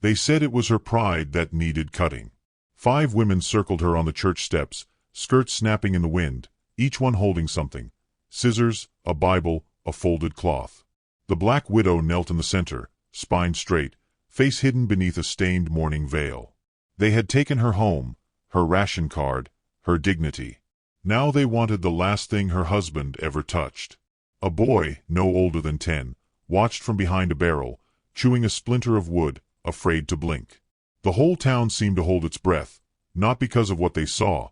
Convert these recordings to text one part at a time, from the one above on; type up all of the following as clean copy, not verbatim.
They said it was her pride that needed cutting. 5 women circled her on the church steps, skirts snapping in the wind, each one holding something: scissors, a Bible, a folded cloth. The Black Widow knelt in the center, spine straight, face hidden beneath a stained mourning veil. They had taken her home, her ration card, her dignity. Now they wanted the last thing her husband ever touched. A boy, no older than 10, watched from behind a barrel, chewing a splinter of wood, afraid to blink. The whole town seemed to hold its breath, not because of what they saw,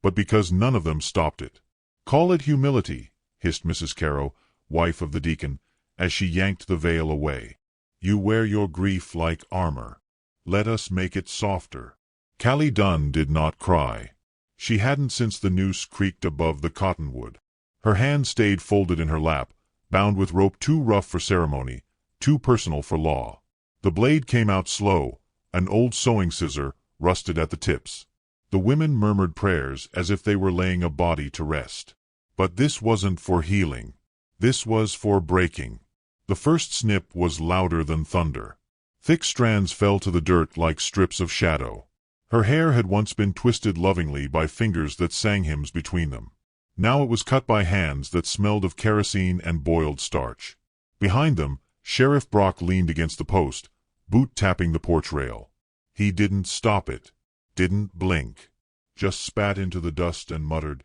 but because none of them stopped it. "Call it humility," hissed Mrs. Caro, wife of the deacon, as she yanked the veil away. "You wear your grief like armor. Let us make it softer." Callie Dunn did not cry. She hadn't since the noose creaked above the cottonwood. Her hand stayed folded in her lap, bound with rope too rough for ceremony, too personal for law. The blade came out slow, an old sewing scissor, rusted at the tips. The women murmured prayers as if they were laying a body to rest. But this wasn't for healing. This was for breaking. The first snip was louder than thunder. Thick strands fell to the dirt like strips of shadow. Her hair had once been twisted lovingly by fingers that sang hymns between them. Now it was cut by hands that smelled of kerosene and boiled starch. Behind them, Sheriff Brock leaned against the post, boot tapping the porch rail. He didn't stop it, didn't blink, just spat into the dust and muttered,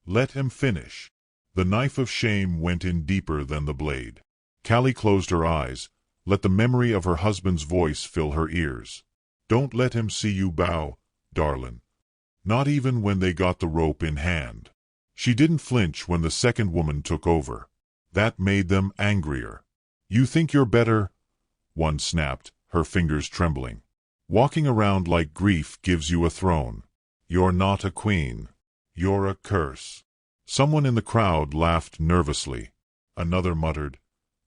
"Let him finish." The knife of shame went in deeper than the blade. Callie closed her eyes, let the memory of her husband's voice fill her ears. "Don't let him see you bow, darlin'." Not even when they got the rope in hand. She didn't flinch when the second woman took over. That made them angrier. "You think you're better?" one snapped, her fingers trembling. "Walking around like grief gives you a throne. You're not a queen. You're a curse." Someone in the crowd laughed nervously. Another muttered,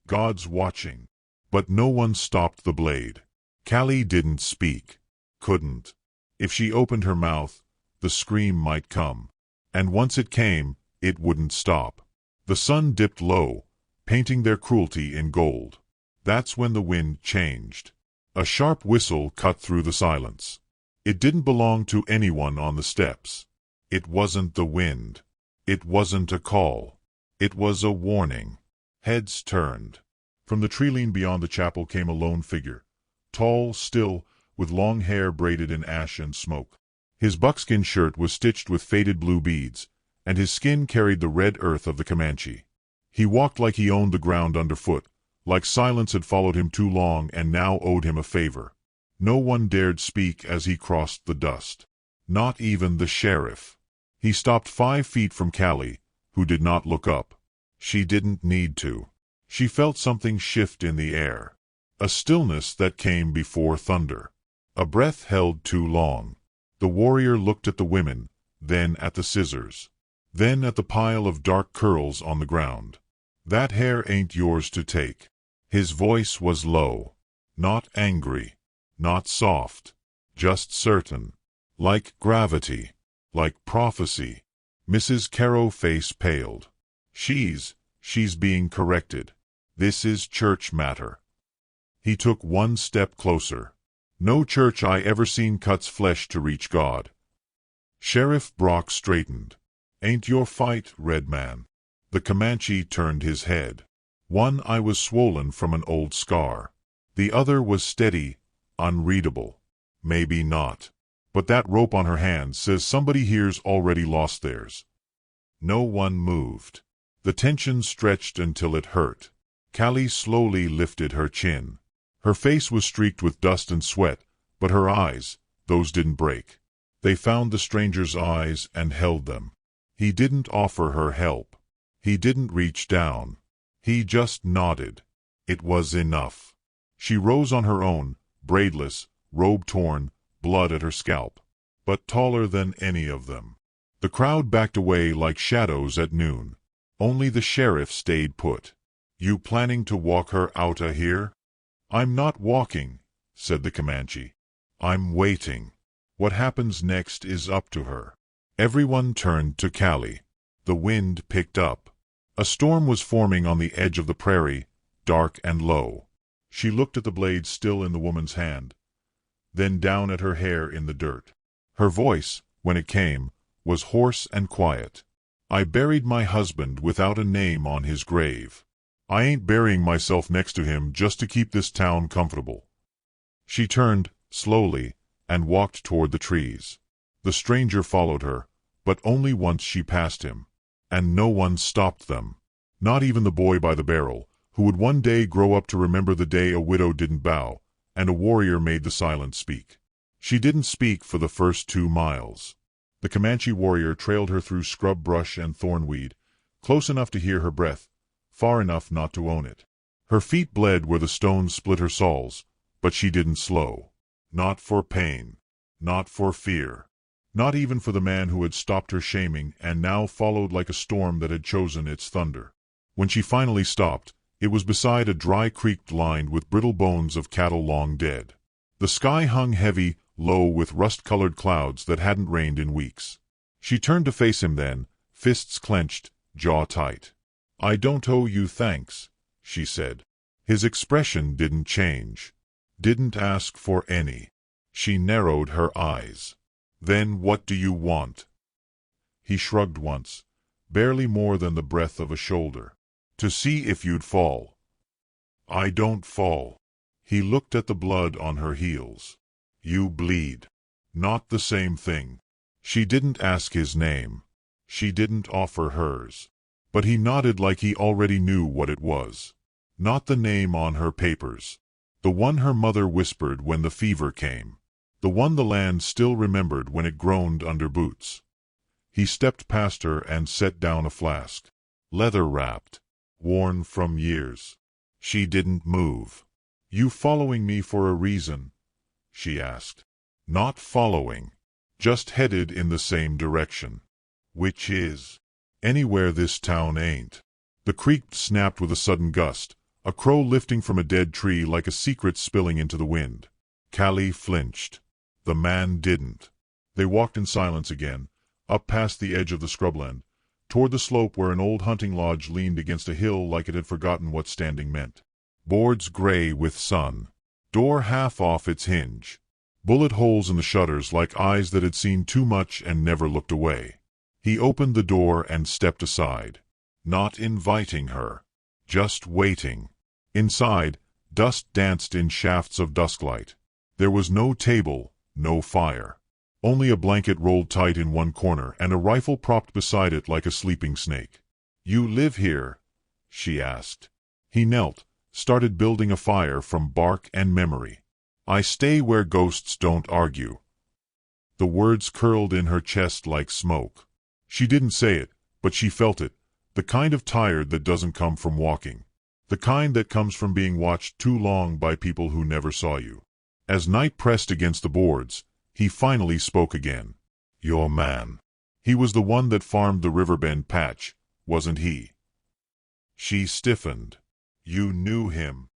"God's watching." But no one stopped the blade. Callie didn't speak. Couldn't. If she opened her mouth, the scream might come. And once it came, it wouldn't stop. The sun dipped low, painting their cruelty in gold. That's when the wind changed. A sharp whistle cut through the silence. It didn't belong to anyone on the steps. It wasn't the wind. It wasn't a call. It was a warning. Heads turned. From the tree-line beyond the chapel came a lone figure. Tall, still, with long hair braided in ash and smoke. His buckskin shirt was stitched with faded blue beads, and his skin carried the red earth of the Comanche. He walked like he owned the ground underfoot, like silence had followed him too long and now owed him a favor. No one dared speak as he crossed the dust. Not even the sheriff. He stopped 5 feet from Callie, who did not look up. She didn't need to. She felt something shift in the air. A stillness that came before thunder. A breath held too long. The warrior looked at the women, then at the scissors. Then at the pile of dark curls on the ground. "That hair ain't yours to take." His voice was low. Not angry. Not soft. Just certain. Like gravity. Like prophecy. Mrs. Caro's face paled. She's being corrected. This is church matter." He took 1 step closer. "No church I ever seen cuts flesh to reach God." Sheriff Brock straightened. "Ain't your fight, red man?" The Comanche turned his head. One eye was swollen from an old scar. The other was steady, unreadable. Maybe not. But that rope on her hand says somebody here's already lost theirs. No one moved. The tension stretched until it hurt. Callie slowly lifted her chin. Her face was streaked with dust and sweat, but her eyes, those didn't break. They found the stranger's eyes and held them. He didn't offer her help. He didn't reach down. He just nodded. It was enough. She rose on her own, braidless, robe torn, blood at her scalp. But taller than any of them. The crowd backed away like shadows at noon. Only the sheriff stayed put. "You planning to walk her outta here?" "I'm not walking," said the Comanche. "I'm waiting. What happens next is up to her." Everyone turned to Callie. The wind picked up. A storm was forming on the edge of the prairie, dark and low. She looked at the blade still in the woman's hand, then down at her hair in the dirt. Her voice, when it came, was hoarse and quiet. "I buried my husband without a name on his grave. I ain't burying myself next to him just to keep this town comfortable." She turned, slowly, and walked toward the trees. The stranger followed her, but only once she passed him. And no one stopped them. Not even the boy by the barrel, who would one day grow up to remember the day a widow didn't bow, and a warrior made the silent speak. She didn't speak for the first 2 miles. The Comanche warrior trailed her through scrub brush and thornweed, close enough to hear her breath, far enough not to own it. Her feet bled where the stones split her soles, but she didn't slow. Not for pain. Not for fear. Not even for the man who had stopped her shaming and now followed like a storm that had chosen its thunder. When she finally stopped, it was beside a dry creek lined with brittle bones of cattle long dead. The sky hung heavy, low with rust-colored clouds that hadn't rained in weeks. She turned to face him then, fists clenched, jaw tight. "I don't owe you thanks," she said. His expression didn't change. Didn't ask for any. She narrowed her eyes. "Then what do you want?" He shrugged once, barely more than the breadth of a shoulder. "To see if you'd fall." "I don't fall." He looked at the blood on her heels. "You bleed." Not the same thing. She didn't ask his name. She didn't offer hers. But he nodded like he already knew what it was. Not the name on her papers. The one her mother whispered when the fever came. The one the land still remembered when it groaned under boots. He stepped past her and set down a flask. Leather-wrapped. Worn from years. She didn't move. "You following me for a reason?" she asked. "Not following. Just headed in the same direction." "Which is?" "Anywhere this town ain't." The creek snapped with a sudden gust, a crow lifting from a dead tree like a secret spilling into the wind. Callie flinched. The man didn't. They walked in silence again, up past the edge of the scrubland, toward the slope where an old hunting lodge leaned against a hill like it had forgotten what standing meant. Boards gray with sun. Door half off its hinge. Bullet holes in the shutters like eyes that had seen too much and never looked away. He opened the door and stepped aside. Not inviting her. Just waiting. Inside, dust danced in shafts of dusklight. There was no table, no fire. Only a blanket rolled tight in one corner and a rifle propped beside it like a sleeping snake. "You live here?" she asked. He knelt, started building a fire from bark and memory. "I stay where ghosts don't argue." The words curled in her chest like smoke. She didn't say it, but she felt it, the kind of tired that doesn't come from walking. The kind that comes from being watched too long by people who never saw you. As night pressed against the boards, he finally spoke again. "Your man. He was the one that farmed the Riverbend patch, wasn't he?" She stiffened. "You knew him."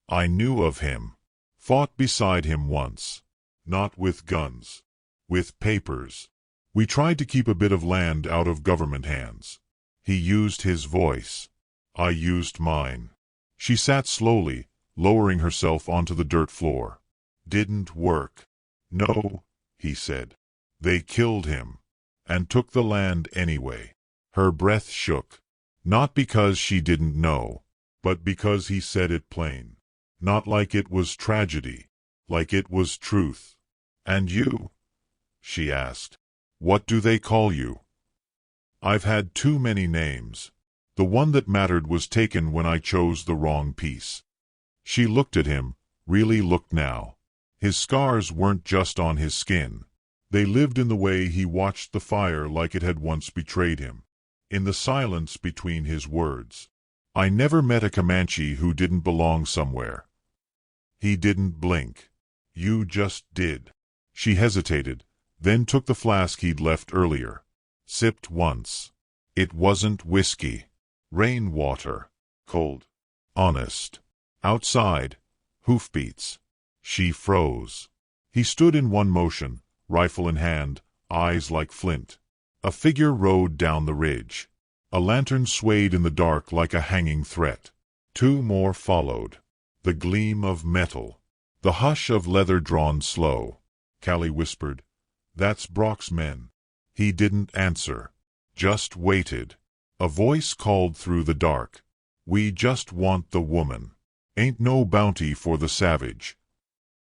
"I knew of him. Fought beside him once. Not with guns. With papers. We tried to keep a bit of land out of government hands. He used his voice. I used mine." She sat slowly, lowering herself onto the dirt floor. "Didn't work." "No," he said. "They killed him. And took the land anyway." Her breath shook. Not because she didn't know, but because he said it plain. Not like it was tragedy. Like it was truth. "And you?" she asked. "What do they call you?" "I've had too many names. The one that mattered was taken when I chose the wrong piece." She looked at him, really looked now. His scars weren't just on his skin. They lived in the way he watched the fire like it had once betrayed him. In the silence between his words. "I never met a Comanche who didn't belong somewhere." He didn't blink. "You just did." She hesitated, then took the flask he'd left earlier. Sipped once. It wasn't whiskey. Rainwater. Cold. Honest. Outside. Hoofbeats. She froze. He stood in one motion, rifle in hand, eyes like flint. A figure rode down the ridge. A lantern swayed in the dark like a hanging threat. 2 more followed. The gleam of metal. The hush of leather drawn slow. Callie whispered, "That's Brock's men." He didn't answer. Just waited. A voice called through the dark. "We just want the woman. Ain't no bounty for the savage."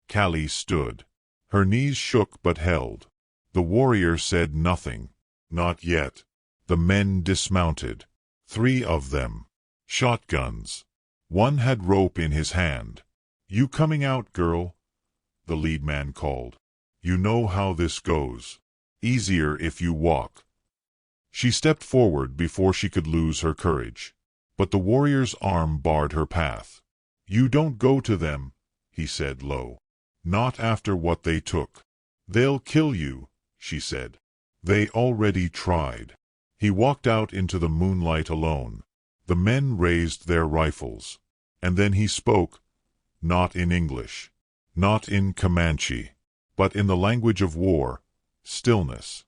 Callie stood. Her knees shook but held. The warrior said nothing. Not yet. The men dismounted. 3 of them. Shotguns. One had rope in his hand. "You coming out, girl?" the lead man called. "You know how this goes. Easier if you walk." She stepped forward before she could lose her courage. But the warrior's arm barred her path. "You don't go to them," he said low. "Not after what they took." "They'll kill you," she said. "They already tried." He walked out into the moonlight alone. The men raised their rifles. And then he spoke, not in English, not in Comanche, but in the language of war, stillness.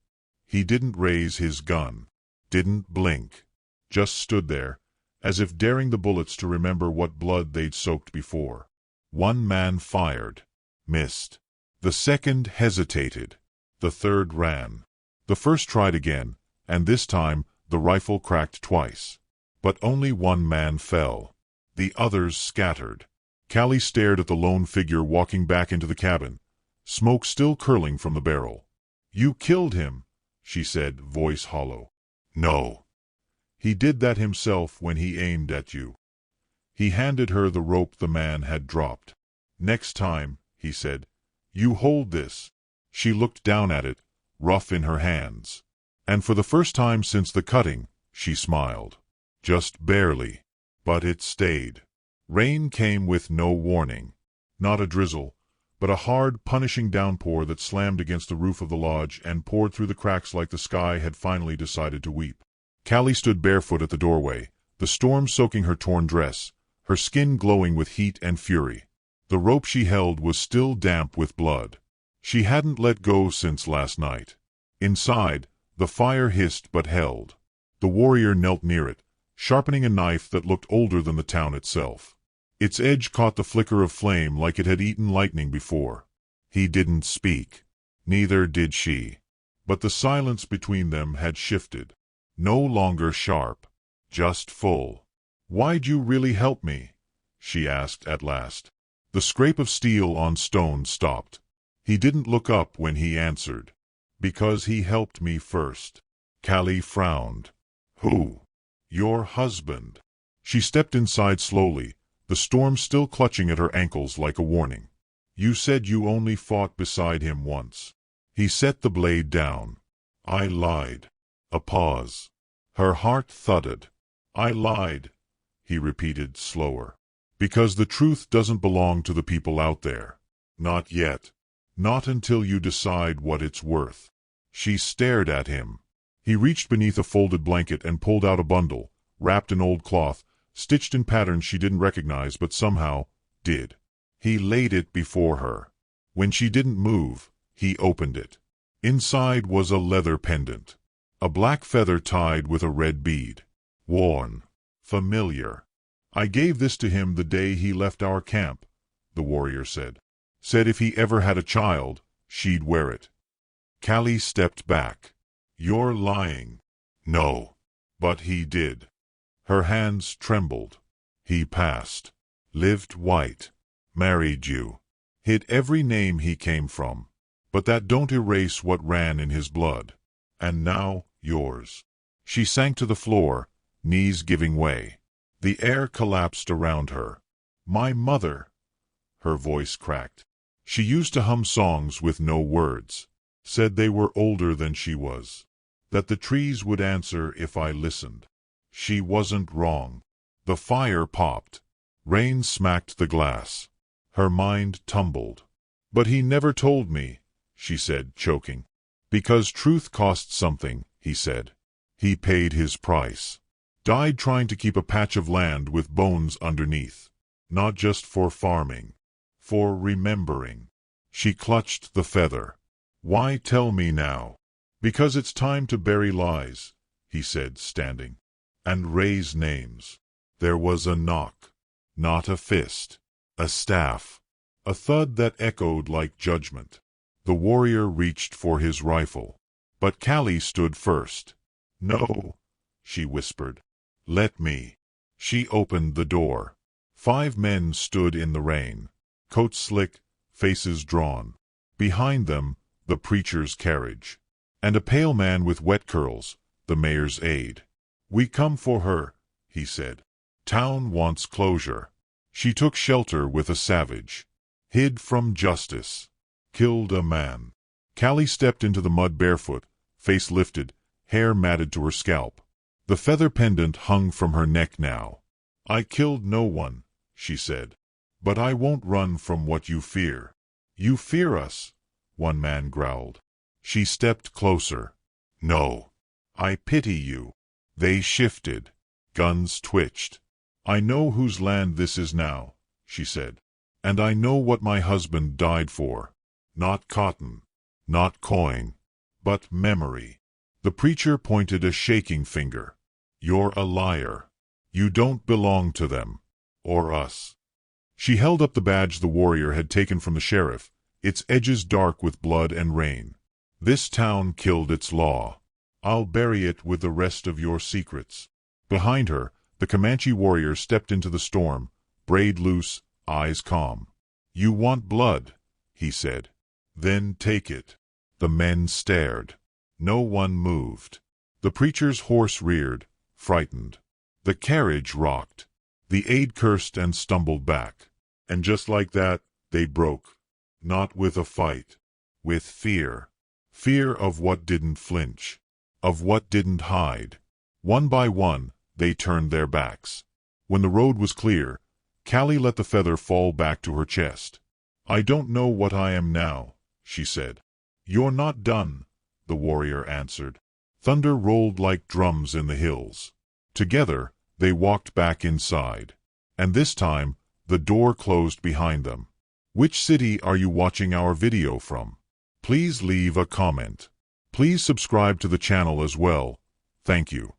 He didn't raise his gun, didn't blink, just stood there, as if daring the bullets to remember what blood they'd soaked before. One man fired, missed. The second hesitated. The third ran. The first tried again, and this time the rifle cracked twice. But only one man fell. The others scattered. Callie stared at the lone figure walking back into the cabin, smoke still curling from the barrel. "You killed him," she said, voice hollow. "No. He did that himself when he aimed at you." He handed her the rope the man had dropped. "Next time," he said, "you hold this." She looked down at it, rough in her hands. And for the first time since the cutting, she smiled. Just barely. But it stayed. Rain came with no warning. Not a drizzle, but a hard, punishing downpour that slammed against the roof of the lodge and poured through the cracks like the sky had finally decided to weep. Callie stood barefoot at the doorway, the storm soaking her torn dress, her skin glowing with heat and fury. The rope she held was still damp with blood. She hadn't let go since last night. Inside, the fire hissed but held. The warrior knelt near it, sharpening a knife that looked older than the town itself. Its edge caught the flicker of flame like it had eaten lightning before. He didn't speak. Neither did she. But the silence between them had shifted. No longer sharp. Just full. "Why'd you really help me?" she asked at last. The scrape of steel on stone stopped. He didn't look up when he answered. "Because he helped me first." Callie frowned. "Who?" "Your husband." She stepped inside slowly, the storm still clutching at her ankles like a warning. "You said you only fought beside him once." He set the blade down. "I lied." A pause. Her heart thudded. "I lied," he repeated slower. "Because the truth doesn't belong to the people out there. Not yet. Not until you decide what it's worth." She stared at him. He reached beneath a folded blanket and pulled out a bundle, wrapped in old cloth, stitched in patterns she didn't recognize but somehow did. He laid it before her. When she didn't move, he opened it. Inside was a leather pendant. A black feather tied with a red bead. Worn. Familiar. "I gave this to him the day he left our camp," the warrior said. "Said if he ever had a child, she'd wear it." Callie stepped back. "You're lying." "No." "But he did." Her hands trembled. "He passed. Lived white. Married you. Hid every name he came from. But that don't erase what ran in his blood. And now, yours." She sank to the floor, knees giving way. The air collapsed around her. "My mother." Her voice cracked. She used to hum songs with no words. Said they were older than she was. That the trees would answer if I listened. She wasn't wrong. The fire popped. Rain smacked the glass. Her mind tumbled. "But he never told me," she said, choking. "Because truth costs something," he said. "He paid his price. Died trying to keep a patch of land with bones underneath. Not just for farming. For remembering." She clutched the feather. "Why tell me now?" "Because it's time to bury lies," he said, standing. "And raise names." There was a knock. Not a fist. A staff. A thud that echoed like judgment. The warrior reached for his rifle. But Callie stood first. "No," she whispered. "Let me." She opened the door. 5 men stood in the rain, coats slick, faces drawn. Behind them, the preacher's carriage. And a pale man with wet curls, the mayor's aide. "We come for her," he said. "Town wants closure." She took shelter with a savage. Hid from justice. Killed a man. Callie stepped into the mud barefoot, face lifted, hair matted to her scalp. The feather pendant hung from her neck now. "I killed no one," she said. "But I won't run from what you fear." "You fear us," one man growled. She stepped closer. "No. I pity you." They shifted. Guns twitched. "I know whose land this is now," she said. "And I know what my husband died for. Not cotton, not coin, but memory." The preacher pointed a shaking finger. "You're a liar. You don't belong to them. Or us." She held up the badge the warrior had taken from the sheriff, its edges dark with blood and rain. "This town killed its law. I'll bury it with the rest of your secrets." Behind her, the Comanche warrior stepped into the storm, braid loose, eyes calm. "You want blood," he said. "Then take it." The men stared. No one moved. The preacher's horse reared, frightened. The carriage rocked. The aide cursed and stumbled back. And just like that, they broke. Not with a fight. With fear. Fear of what didn't flinch. Of what didn't hide. One by one, they turned their backs. When the road was clear, Callie let the feather fall back to her chest. "I don't know what I am now," she said. "You're not done," the warrior answered. Thunder rolled like drums in the hills. Together, they walked back inside. And this time, the door closed behind them. Which city are you watching our video from? Please leave a comment. Please subscribe to the channel as well. Thank you.